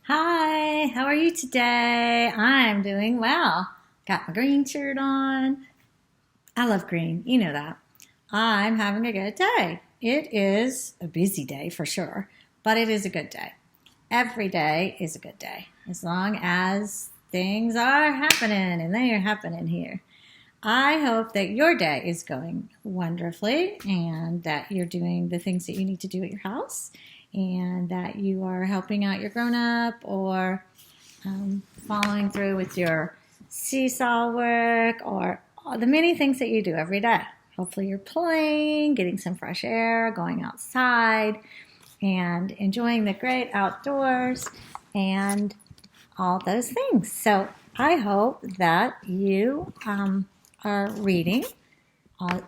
Hi, how are you today? I'm doing well. Got my green shirt on. I love green, you know that. I'm having a good day. It is a busy day for sure, but it is a good day. Every day is a good day as long as things are happening, and they are happening here. I hope that your day is going wonderfully and that you're doing the things that you need to do at your house and that you are helping out your grown up or following through with your seesaw work or all the many things that you do every day. Hopefully, you're playing, getting some fresh air, going outside, and enjoying the great outdoors and all those things. So, I hope that you are reading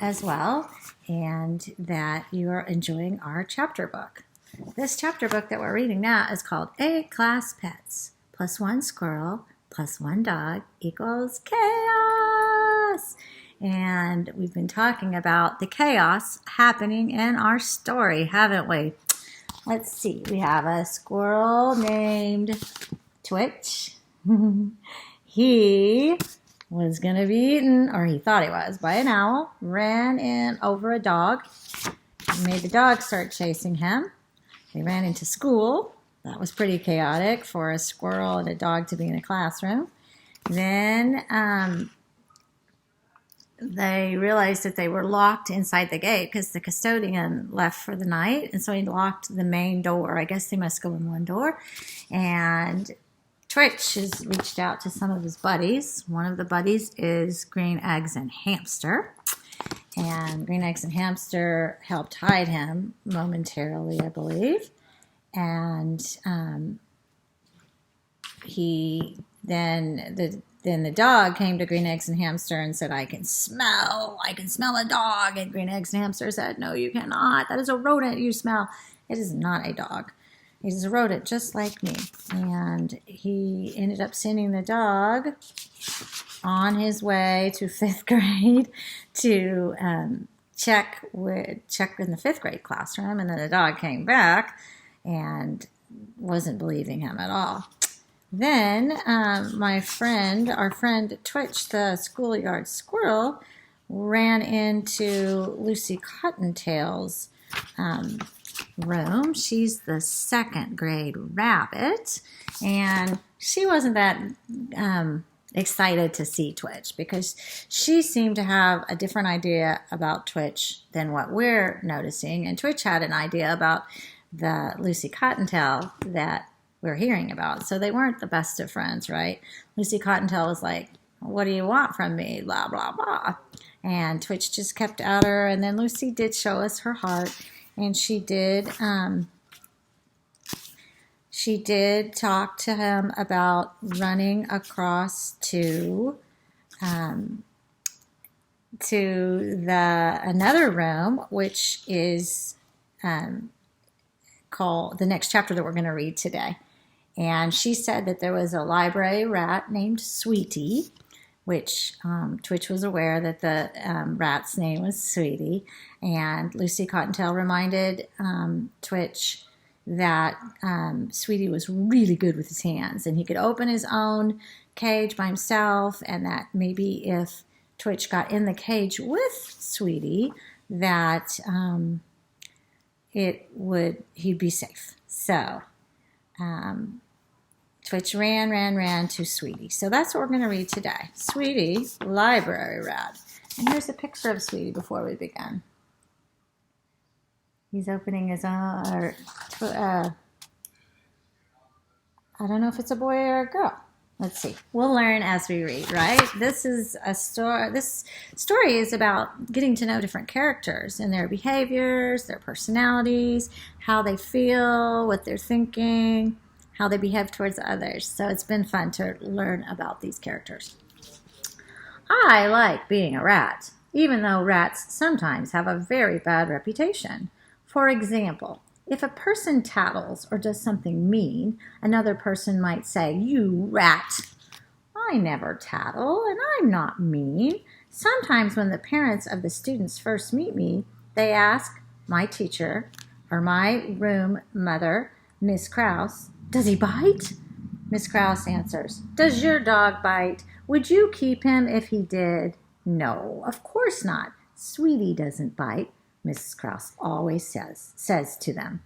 as well and that you are enjoying our chapter book. This chapter book that we're reading now is called A-Class Pets. Plus one squirrel plus one dog equals chaos. And we've been talking about the chaos happening in our story, haven't we? Let's see. We have a squirrel named Twitch. He was going to be eaten, or he thought he was, by an owl, ran in over a dog, made the dog start chasing him. They ran into school. That was pretty chaotic for a squirrel and a dog to be in a classroom. Then they realized that they were locked inside the gate because the custodian left for the night, and so he locked the main door. I guess they must go in one door. And Twitch has reached out to some of his buddies. One of the buddies is Green Eggs and Hamster. And Green Eggs and Hamster helped hide him momentarily, I believe. And then the dog came to Green Eggs and Hamster and said, I can smell a dog. And Green Eggs and Hamster said, no, you cannot. That is a rodent you smell. It is not a dog. He's a rodent just like me. And he ended up sending the dog on his way to fifth grade to check in the fifth grade classroom. And then the dog came back and wasn't believing him at all. Then our friend Twitch, the schoolyard squirrel, ran into Lucy Cottontail's room. She's the second grade rabbit, and she wasn't that excited to see Twitch because she seemed to have a different idea about Twitch than what we're noticing, and Twitch had an idea about the Lucy Cottontail that we're hearing about. So they weren't the best of friends, right? Lucy Cottontail was like, what do you want from me? Blah, blah, blah. And Twitch just kept at her, and then Lucy did show us her heart. And she did talk to him about running across to another room, which is called the next chapter that we're going to read today. And she said that there was a library rat named Sweetie, which Twitch was aware that the rat's name was Sweetie. And Lucy Cottontail reminded Twitch that Sweetie was really good with his hands and he could open his own cage by himself, and that maybe if Twitch got in the cage with Sweetie, that he'd be safe. So Twitch ran to Sweetie. So that's what we're going to read today. Sweetie, library rat. And here's a picture of Sweetie before we begin. He's opening his own, I don't know if it's a boy or a girl. Let's see. We'll learn as we read, right? This story is about getting to know different characters and their behaviors, their personalities, how they feel, what they're thinking, how they behave towards others. So it's been fun to learn about these characters. I like being a rat, even though rats sometimes have a very bad reputation. For example, if a person tattles or does something mean, another person might say, "You rat." I never tattle, and I'm not mean. Sometimes when the parents of the students first meet me, they ask my teacher or my room mother, Miss Krause, Does he bite? Miss Krause answers, Does your dog bite? Would you keep him if he did? No, of course not. Sweetie doesn't bite, Mrs. Krause always says to them.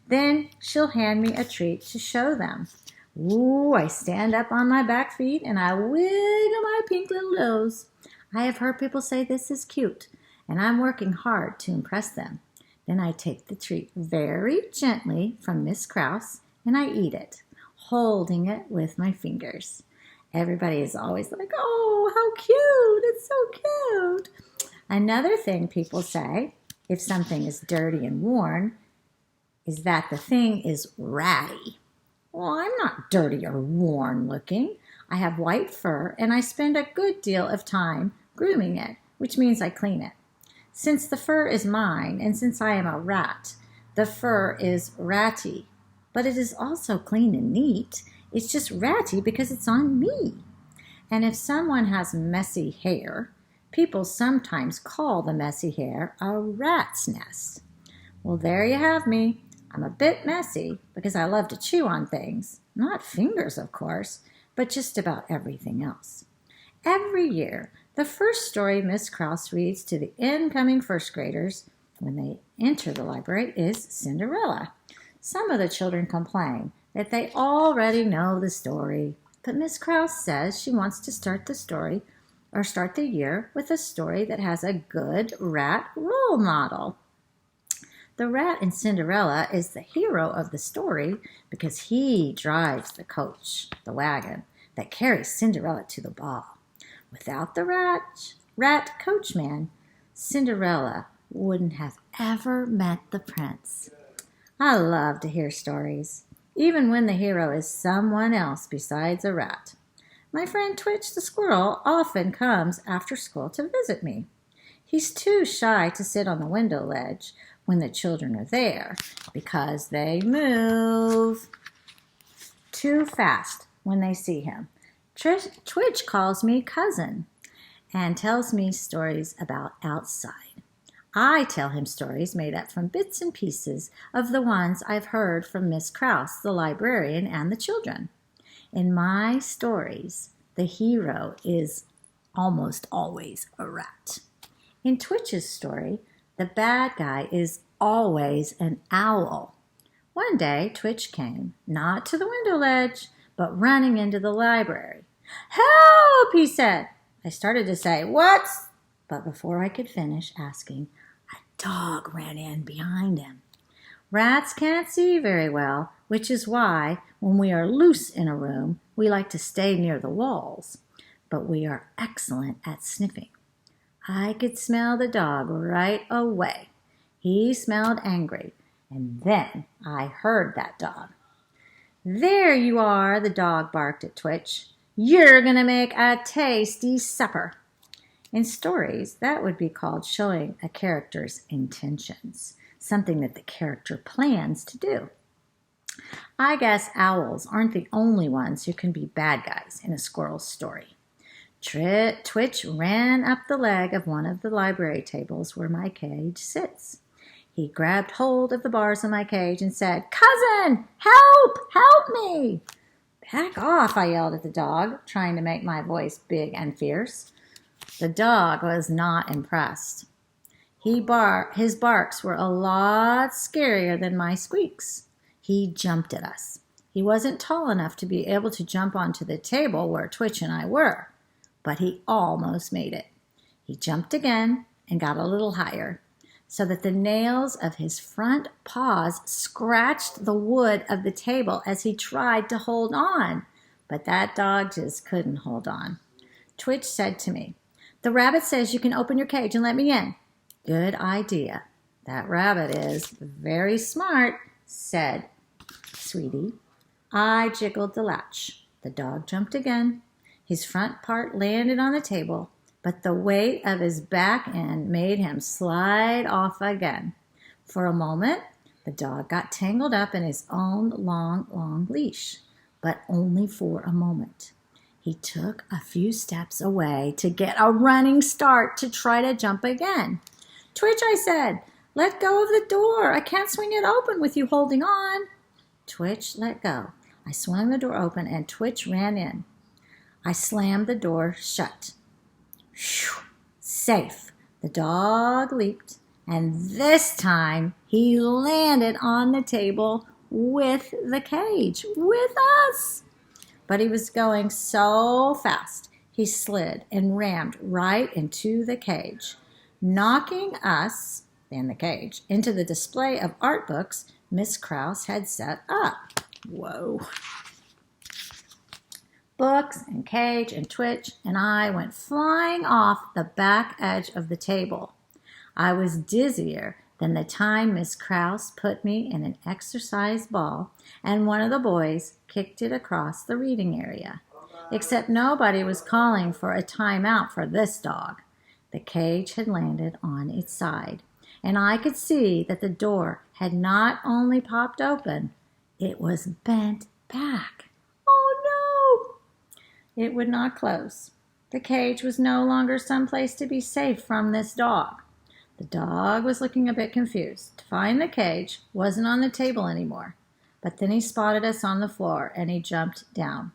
Then she'll hand me a treat to show them. Ooh, I stand up on my back feet and I wiggle my pink little toes. I have heard people say this is cute, and I'm working hard to impress them. Then I take the treat very gently from Miss Krause and I eat it, holding it with my fingers. Everybody is always like, oh, how cute, it's so cute. Another thing people say, if something is dirty and worn, is that the thing is ratty. Well, I'm not dirty or worn looking. I have white fur and I spend a good deal of time grooming it, which means I clean it. Since the fur is mine and since I am a rat, the fur is ratty. But it is also clean and neat. It's just ratty because it's on me. And if someone has messy hair, people sometimes call the messy hair a rat's nest. Well, there you have me. I'm a bit messy because I love to chew on things. Not fingers, of course, but just about everything else. Every year, the first story Miss Krause reads to the incoming first graders when they enter the library is Cinderella. Some of the children complain that they already know the story, but Miss Krause says she wants to start the year with a story that has a good rat role model. The rat in Cinderella is the hero of the story because he drives the coach, the wagon, that carries Cinderella to the ball. Without the rat coachman, Cinderella wouldn't have ever met the prince. I love to hear stories, even when the hero is someone else besides a rat. My friend Twitch the squirrel often comes after school to visit me. He's too shy to sit on the window ledge when the children are there because they move too fast when they see him. Twitch calls me cousin and tells me stories about outside. I tell him stories made up from bits and pieces of the ones I've heard from Miss Krause, the librarian, and the children. In my stories, the hero is almost always a rat. In Twitch's story, the bad guy is always an owl. One day, Twitch came, not to the window ledge, but running into the library. Help, he said. I started to say, what? But before I could finish asking, a dog ran in behind him. Rats can't see very well, which is why, when we are loose in a room, we like to stay near the walls. But we are excellent at sniffing. I could smell the dog right away. He smelled angry, and then I heard that dog. There you are, the dog barked at Twitch. You're going to make a tasty supper. In stories, that would be called showing a character's intentions, something that the character plans to do. I guess owls aren't the only ones who can be bad guys in a squirrel story. Twitch ran up the leg of one of the library tables where my cage sits. He grabbed hold of the bars of my cage and said, Cousin, help me. Back off, I yelled at the dog, trying to make my voice big and fierce. The dog was not impressed. His barks were a lot scarier than my squeaks. He jumped at us. He wasn't tall enough to be able to jump onto the table where Twitch and I were, but he almost made it. He jumped again and got a little higher, so that the nails of his front paws scratched the wood of the table as he tried to hold on. But that dog just couldn't hold on. Twitch said to me, The rabbit says you can open your cage and let me in. Good idea. That rabbit is very smart, said Sweetie. I jiggled the latch. The dog jumped again. His front part landed on the table, but the weight of his back end made him slide off again. For a moment, the dog got tangled up in his own long leash, but only for a moment. He took a few steps away to get a running start to try to jump again. Twitch, I said, let go of the door. I can't swing it open with you holding on. Twitch let go. I swung the door open and Twitch ran in. I slammed the door shut. Whew, safe. The dog leaped, and this time he landed on the table with the cage, with us. But he was going so fast, he slid and rammed right into the cage, knocking us, in the cage, into the display of art books Miss Krause had set up. Whoa. Books and cage and Twitch and I went flying off the back edge of the table. I was dizzier than the time Miss Krause put me in an exercise ball and one of the boys kicked it across the reading area. Except nobody was calling for a timeout for this dog. The cage had landed on its side, and I could see that the door had not only popped open, it was bent back. Oh no! It would not close. The cage was no longer someplace to be safe from this dog. The dog was looking a bit confused. To find the cage wasn't on the table anymore. But then he spotted us on the floor and he jumped down.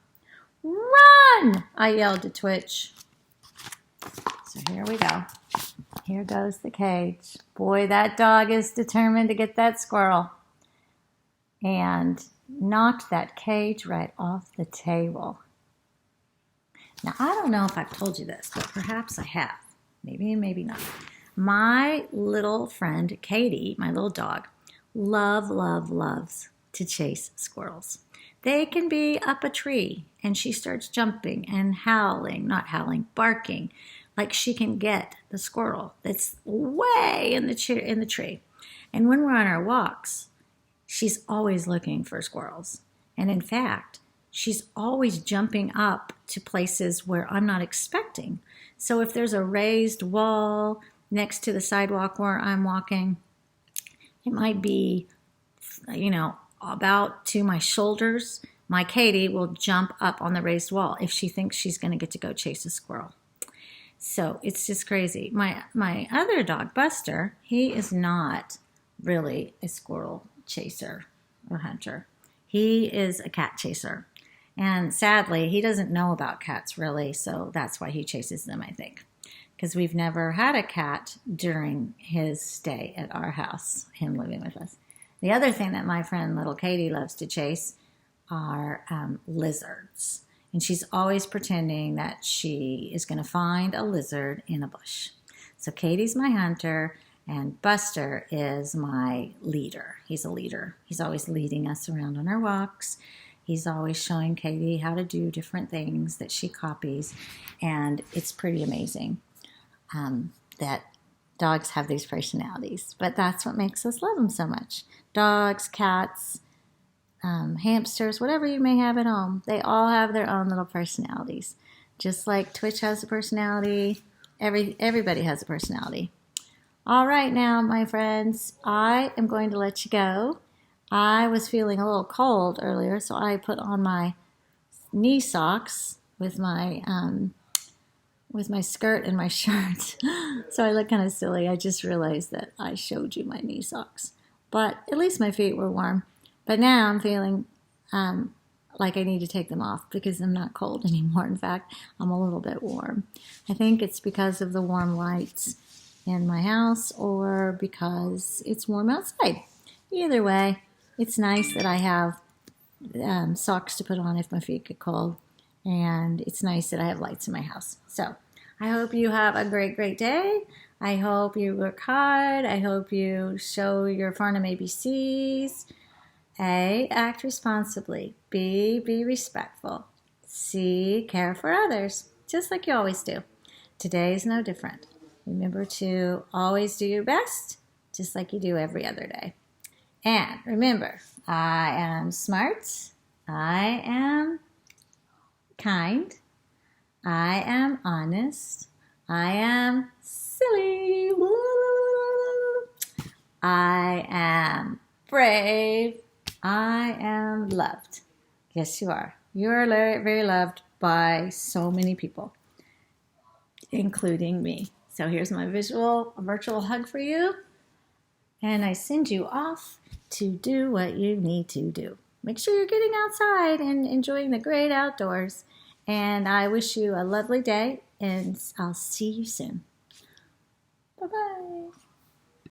Run! I yelled to Twitch. So here we go. Here goes the cage. Boy, that dog is determined to get that squirrel. And knocked that cage right off the table. Now, I don't know if I've told you this, but perhaps I have. Maybe and maybe not. My little friend, Katie, my little dog, loves to chase squirrels. They can be up a tree, and she starts jumping and howling, not howling, barking, like she can get the squirrel that's way in the tree. And when we're on our walks, she's always looking for squirrels. And in fact, she's always jumping up to places where I'm not expecting. So if there's a raised wall next to the sidewalk where I'm walking, it might be, about to my shoulders. My Katie will jump up on the raised wall if she thinks she's going to get to go chase a squirrel. So it's just crazy. My other dog, Buster, he is not really a squirrel chaser or hunter. He is a cat chaser. And sadly, he doesn't know about cats really, so that's why he chases them, I think. Because we've never had a cat during his stay at our house, him living with us. The other thing that my friend little Katie loves to chase are lizards. And she's always pretending that she is going to find a lizard in a bush. So Katie's my hunter, and Buster is my leader. He's a leader. He's always leading us around on our walks. He's always showing Katie how to do different things that she copies. And it's pretty amazing that dogs have these personalities. But that's what makes us love them so much. Dogs, cats, hamsters, whatever you may have at home, they all have their own little personalities. Just like Twitch has a personality, everybody has a personality. All right now, my friends, I am going to let you go. I was feeling a little cold earlier, so I put on my knee socks with my skirt and my shirt. So I look kind of silly. I just realized that I showed you my knee socks. But at least my feet were warm. But now I'm feeling like I need to take them off because I'm not cold anymore. In fact, I'm a little bit warm. I think it's because of the warm lights in my house or because it's warm outside. Either way, it's nice that I have socks to put on if my feet get cold. And it's nice that I have lights in my house. So I hope you have a great, great day. I hope you work hard. I hope you show your Farnham ABCs. A, act responsibly. B, be respectful. C, care for others, just like you always do. Today is no different. Remember to always do your best, just like you do every other day. And remember, I am smart. I am kind. I am honest. I am silly. I am brave. I am loved. Yes, you are. You are very loved by so many people, including me. So here's my virtual hug for you. And I send you off to do what you need to do. make sure you're getting outside and enjoying the great outdoors. And I wish you a lovely day, and I'll see you soon. Bye-bye.